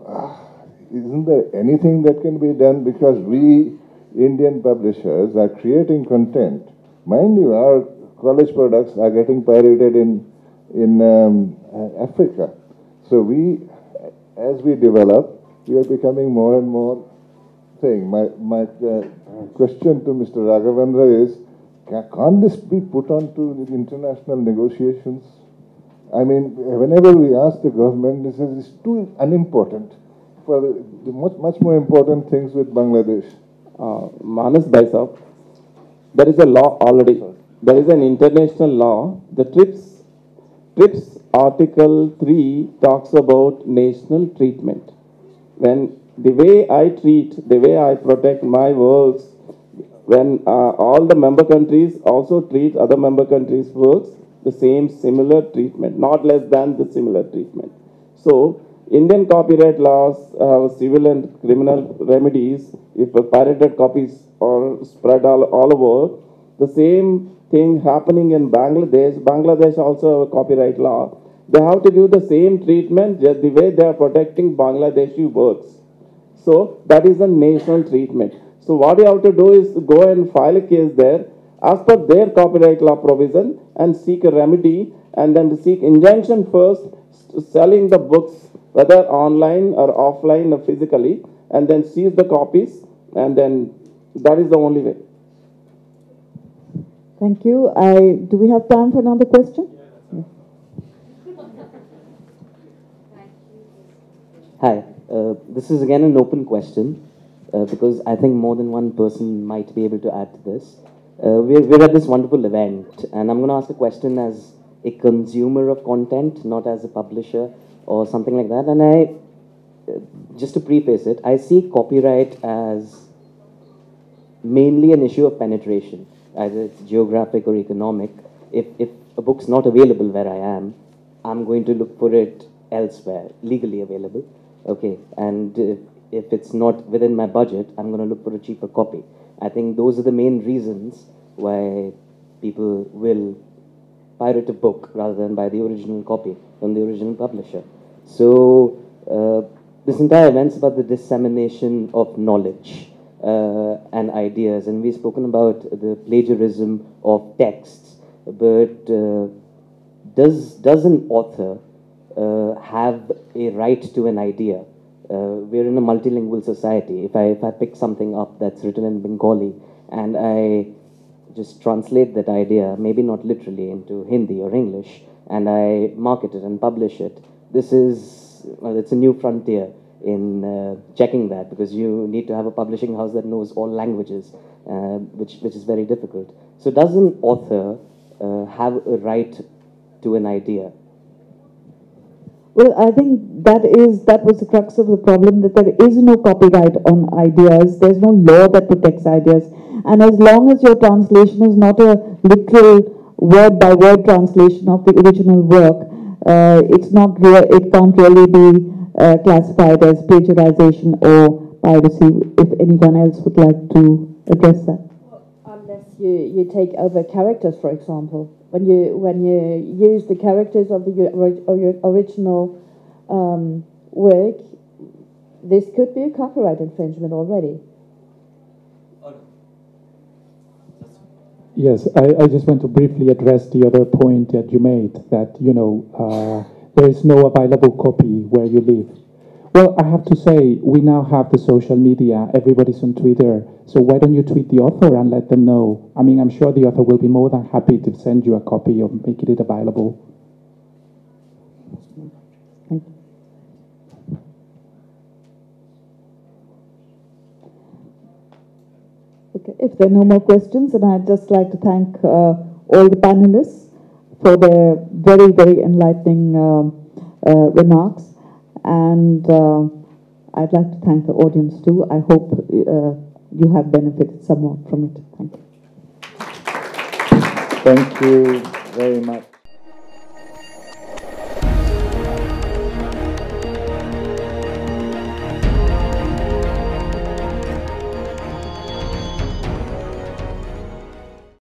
isn't there anything that can be done? Because we Indian publishers are creating content. Mind you, our college products are getting pirated in Africa. So as we develop, we are becoming more and more thing. My question to Mr. Raghavender is, can't this be put onto the international negotiations? I mean, whenever we ask the government, this is too unimportant for the much more important things with Bangladesh. Manas Baisab, there is a law already. There is an international law. The TRIPS Article 3 talks about national treatment. When the way I protect my works, when all the member countries also treat other member countries' works the same similar treatment, not less than the similar treatment. So, Indian copyright laws have civil and criminal remedies if pirated copies are spread all over. The same thing happening in Bangladesh. Bangladesh also have a copyright law. They have to give the same treatment just the way they are protecting Bangladeshi works. So that is a national treatment. So what you have to do is go and file a case there as per their copyright law provision and seek a remedy, and then seek injunction first, selling the books whether online or offline or physically, and then seize the copies, and then that is the only way. Thank you. Do we have time for another question? Yeah. Hi. This is again an open question because I think more than one person might be able to add to this. We're at this wonderful event, and I'm going to ask a question as a consumer of content, not as a publisher or something like that. And just to preface it, I see copyright as mainly an issue of penetration, either it's geographic or economic. If a book's not available where I am, I'm going to look for it elsewhere, legally available. Okay, and if it's not within my budget, I'm going to look for a cheaper copy. I think those are the main reasons why people will pirate a book rather than buy the original copy from the original publisher. So this entire event's about the dissemination of knowledge and ideas, and we've spoken about the plagiarism of texts, but does an author have a right to an idea? We're in a multilingual society. If I pick something up that's written in Bengali and I just translate that idea, maybe not literally, into Hindi or English, and I market it and publish it, this is, well, it's a new frontier in checking that, because you need to have a publishing house that knows all languages, which is very difficult. So does an author have a right to an idea? Well, I think that was the crux of the problem, that there is no copyright on ideas. There's no law that protects ideas. And as long as your translation is not a literal word-by-word translation of the original work, it can't really be classified as plagiarization or piracy. If anyone else would like to address that. Unless you take over characters, for example. When you use the characters of the original work, this could be a copyright infringement already. Yes, I just want to briefly address the other point that you made, that, there is no available copy where you live. Well, I have to say, we now have the social media. Everybody's on Twitter. So why don't you tweet the author and let them know? I mean, I'm sure the author will be more than happy to send you a copy or make it available. Okay, if there are no more questions, then I'd just like to thank all the panelists for their very, very enlightening remarks. And I'd like to thank the audience too. I hope you have benefited somewhat from it. Thank you. Thank you very much.